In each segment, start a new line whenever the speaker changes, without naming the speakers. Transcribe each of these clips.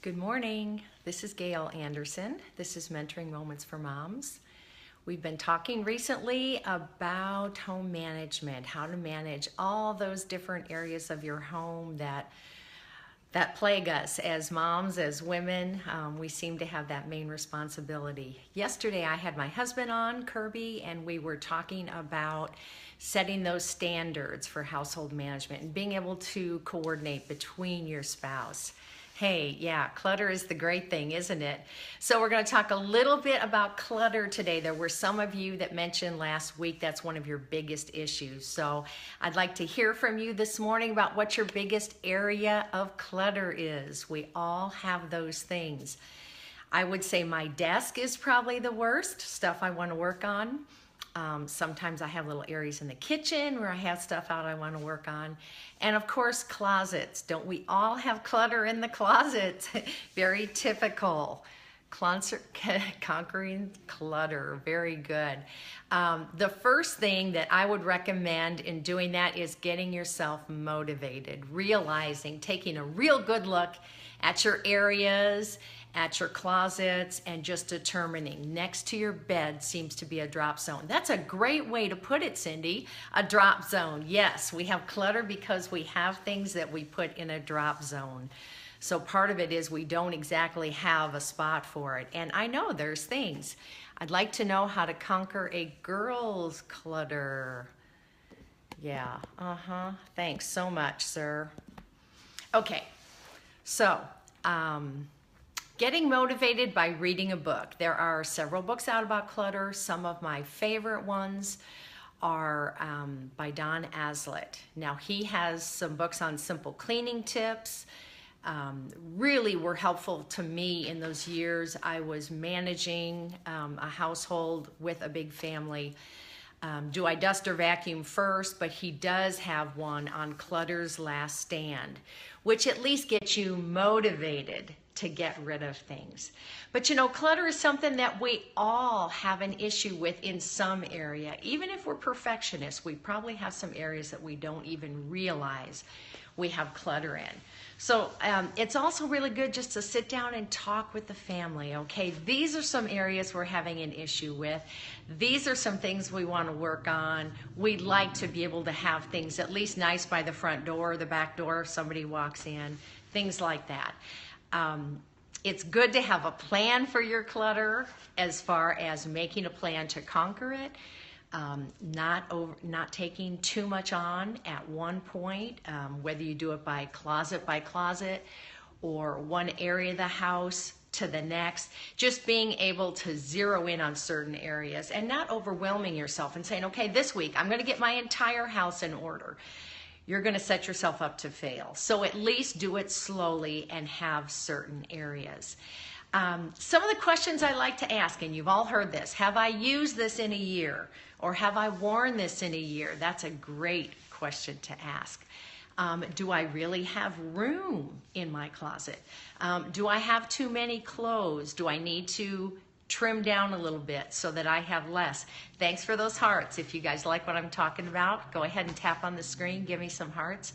Good morning. This is Gail Anderson. This is Mentoring Moments for Moms. We've been talking recently about home management, how to manage all those different areas of your home that plague us as moms, as women. We seem to have that main responsibility. Yesterday I had my husband on, Kirby, and we were talking about setting those standards for household management and being able to coordinate between your spouse. Hey, yeah, clutter is the great thing, isn't it? So we're going to talk a little bit about clutter today. There were some of you that mentioned last week that's one of your biggest issues. So I'd like to hear from you this morning about what your biggest area of clutter is. We all have those things. I would say my desk is probably the worst, stuff I want to work on. Sometimes I have little areas in the kitchen where I have stuff out I want to work on. And of course, closets. Don't we all have clutter in the closet? Very typical. Conquering clutter. Very good. The first thing that I would recommend in doing that is getting yourself motivated, realizing, taking a real good look at your areas, at your closets, and just determining next to your bed seems to be a drop zone. That's a great way to put it, Cindy, a drop zone. Yes, we have clutter because we have things that we put in a drop zone. So part of it is we don't exactly have a spot for it. And I know there's things. I'd like to know how to conquer a girl's clutter. Yeah, thanks so much, sir. Okay, so, getting motivated by reading a book. There are several books out about clutter. Some of my favorite ones are by Don Aslett. Now he has some books on simple cleaning tips. Really were helpful to me in those years I was managing a household with a big family. Do I dust or vacuum first? But he does have one on Clutter's Last Stand, which at least gets you motivated to get rid of things. But you know, clutter is something that we all have an issue with in some area. Even if we're perfectionists, we probably have some areas that we don't even realize we have clutter in. So it's also really good just to sit down and talk with the family. Okay, these are some areas we're having an issue with. These are some things we want to work on. We'd like to be able to have things at least nice by the front door or the back door if somebody walks in, things like that. It's good to have a plan for your clutter as far as making a plan to conquer it. Not taking too much on at one point, whether you do it by closet or one area of the house to the next, just being able to zero in on certain areas and not overwhelming yourself and saying, okay, this week I'm going to get my entire house in order. You're going to set yourself up to fail. So at least do it slowly and have certain areas. Some of the questions I like to ask, and you've all heard this, have I used this in a year? Or have I worn this in a year? That's a great question to ask. Do I really have room in my closet? Do I have too many clothes? Do I need to trim down a little bit so that I have less? Thanks for those hearts. If you guys like what I'm talking about, go ahead and tap on the screen, give me some hearts.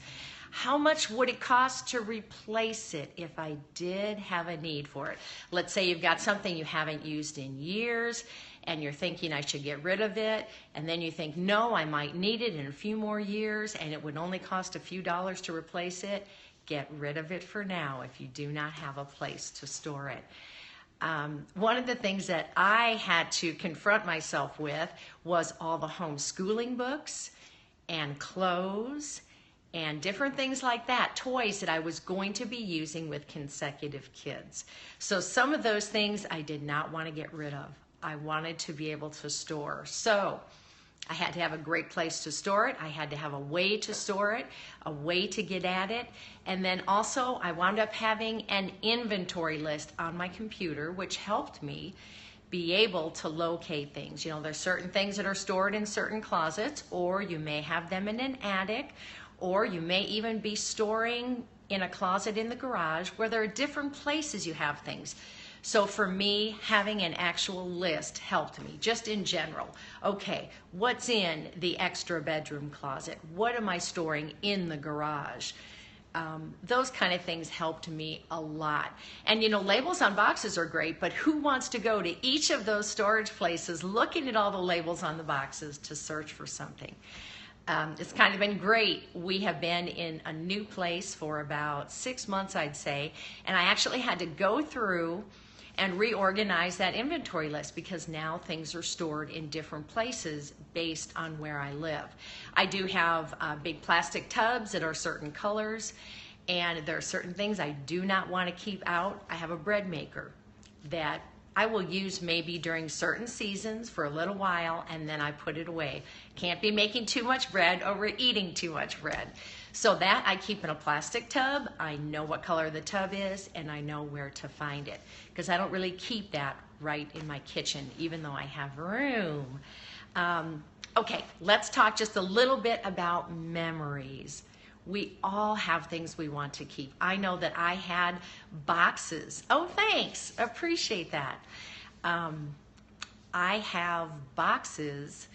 How much would it cost to replace it if I did have a need for it? Let's say you've got something you haven't used in years and you're thinking I should get rid of it, and then you think, no, I might need it in a few more years and it would only cost a few dollars to replace it. Get rid of it for now if you do not have a place to store it. One of the things that I had to confront myself with was all the homeschooling books and clothes and different things like that, toys that I was going to be using with consecutive kids. So some of those things I did not want to get rid of. I wanted to be able to store. So I had to have a great place to store it. I had to have a way to store it, a way to get at it. And then also I wound up having an inventory list on my computer, which helped me be able to locate things. You know, there's certain things that are stored in certain closets, or you may have them in an attic, or you may even be storing in a closet in the garage where there are different places you have things. So for me, having an actual list helped me, just in general. Okay, what's in the extra bedroom closet? What am I storing in the garage? Those kind of things helped me a lot. And you know, labels on boxes are great, but who wants to go to each of those storage places looking at all the labels on the boxes to search for something? It's kind of been great. We have been in a new place for about 6 months, I'd say, and I actually had to go through and reorganize that inventory list because now things are stored in different places based on where I live. I do have big plastic tubs that are certain colors, and there are certain things I do not want to keep out. I have a bread maker that I will use maybe during certain seasons for a little while, and then I put it away. Can't be making too much bread or eating too much bread. So that I keep in a plastic tub. I know what color the tub is, and I know where to find it because I don't really keep that right in my kitchen, even though I have room. Okay, let's talk just a little bit about memories. We all have things we want to keep. I know that I had boxes. Oh, thanks. Appreciate that. I have boxes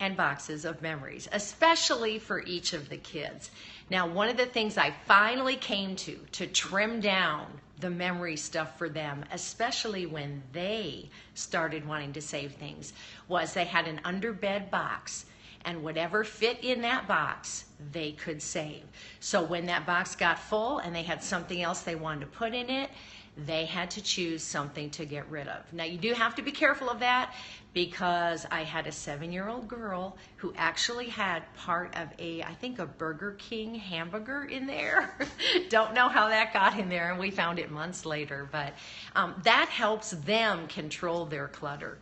and boxes of memories, especially for each of the kids. Now, one of the things I finally came to trim down the memory stuff for them, especially when they started wanting to save things, was they had an underbed box, and whatever fit in that box, they could save. So when that box got full and they had something else they wanted to put in it, they had to choose something to get rid of. Now, you do have to be careful of that because I had a 7-year-old girl who actually had part of I think a Burger King hamburger in there. Don't know how that got in there, and we found it months later, but that helps them control their clutter.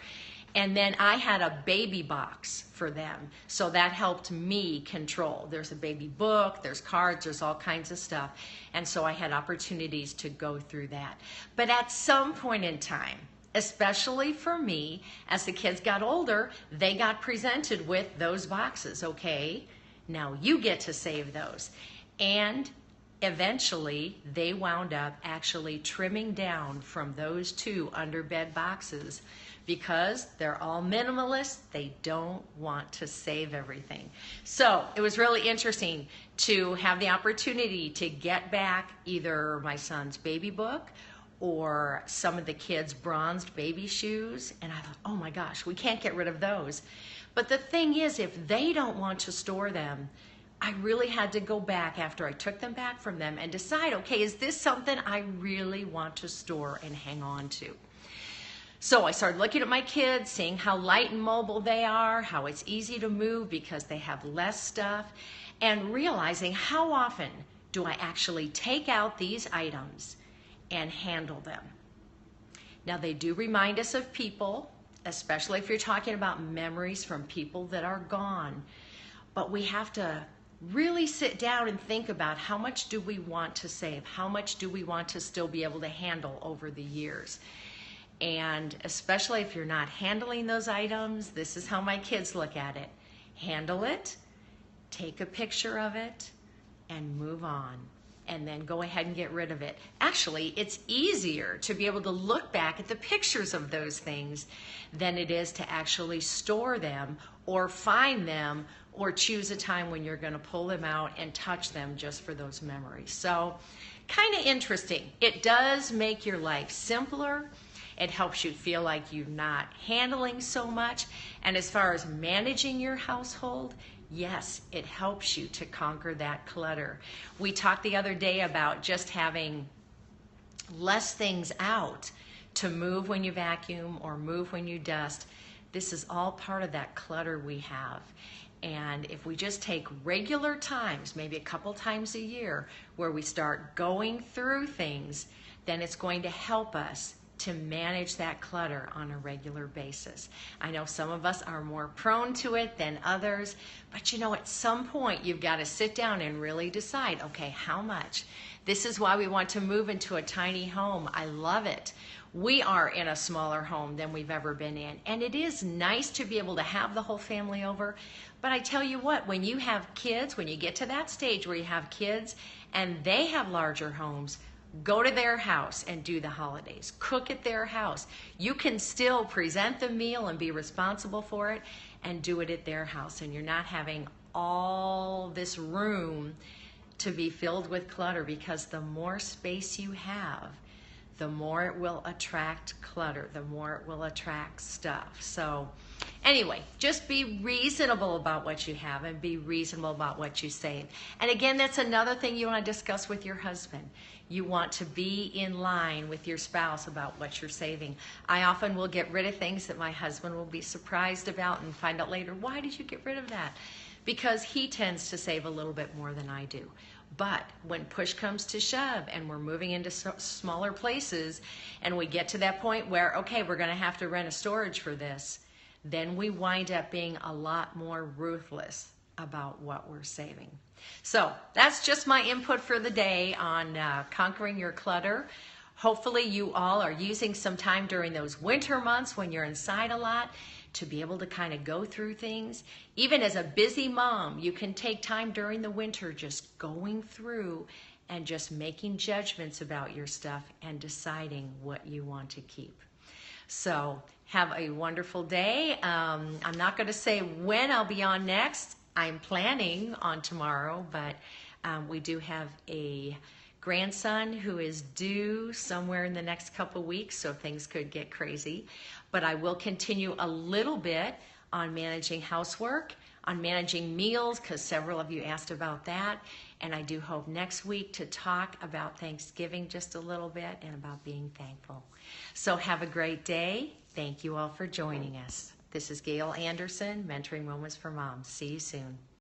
And then I had a baby box for them, so that helped me control. There's a baby book, there's cards, there's all kinds of stuff. And so I had opportunities to go through that. But at some point in time, especially for me, as the kids got older, they got presented with those boxes. Okay, now you get to save those. And eventually, they wound up actually trimming down from those 2 underbed boxes because they're all minimalist. They don't want to save everything. So it was really interesting to have the opportunity to get back either my son's baby book or some of the kids' bronzed baby shoes. And I thought, oh my gosh, we can't get rid of those. But the thing is, if they don't want to store them, I really had to go back after I took them back from them and decide, okay, is this something I really want to store and hang on to? So I started looking at my kids, seeing how light and mobile they are, how it's easy to move because they have less stuff, and realizing how often do I actually take out these items and handle them. Now, they do remind us of people, especially if you're talking about memories from people that are gone, but we have to really sit down and think about how much do we want to save? How much do we want to still be able to handle over the years? And especially if you're not handling those items, this is how my kids look at it. Handle it, take a picture of it, and move on. And then go ahead and get rid of it. Actually, it's easier to be able to look back at the pictures of those things than it is to actually store them or find them or choose a time when you're going to pull them out and touch them just for those memories. So, kind of interesting. It does make your life simpler. It helps you feel like you're not handling so much. And as far as managing your household, yes, it helps you to conquer that clutter. We talked the other day about just having less things out to move when you vacuum or move when you dust. This is all part of that clutter we have. And if we just take regular times, maybe a couple times a year, where we start going through things, then it's going to help us to manage that clutter on a regular basis. I know some of us are more prone to it than others, but you know, at some point you've got to sit down and really decide, okay, how much? This is why we want to move into a tiny home. I love it. We are in a smaller home than we've ever been in, and it is nice to be able to have the whole family over. But I tell you what, when you have kids, when you get to that stage where you have kids and they have larger homes, go to their house and do the holidays. Cook at their house. You can still present the meal and be responsible for it and do it at their house. And you're not having all this room to be filled with clutter, because the more space you have, the more it will attract clutter, the more it will attract stuff. So anyway, just be reasonable about what you have and be reasonable about what you save. And again, that's another thing you want to discuss with your husband. You want to be in line with your spouse about what you're saving. I often will get rid of things that my husband will be surprised about and find out later, why did you get rid of that? Because he tends to save a little bit more than I do. But when push comes to shove and we're moving into smaller places and we get to that point where, okay, we're going to have to rent a storage for this, then we wind up being a lot more ruthless about what we're saving. So that's just my input for the day on conquering your clutter. Hopefully you all are using some time during those winter months when you're inside a lot to be able to kind of go through things. Even as a busy mom, you can take time during the winter just going through and just making judgments about your stuff and deciding what you want to keep. So have a wonderful day. I'm not going to say when I'll be on next. I'm planning on tomorrow, but we do have a grandson who is due somewhere in the next couple weeks, so things could get crazy. But I will continue a little bit on managing housework, on managing meals, because several of you asked about that. And I do hope next week to talk about Thanksgiving just a little bit and about being thankful. So have a great day. Thank you all for joining us. This is Gail Anderson, Mentoring Moments for Moms. See you soon.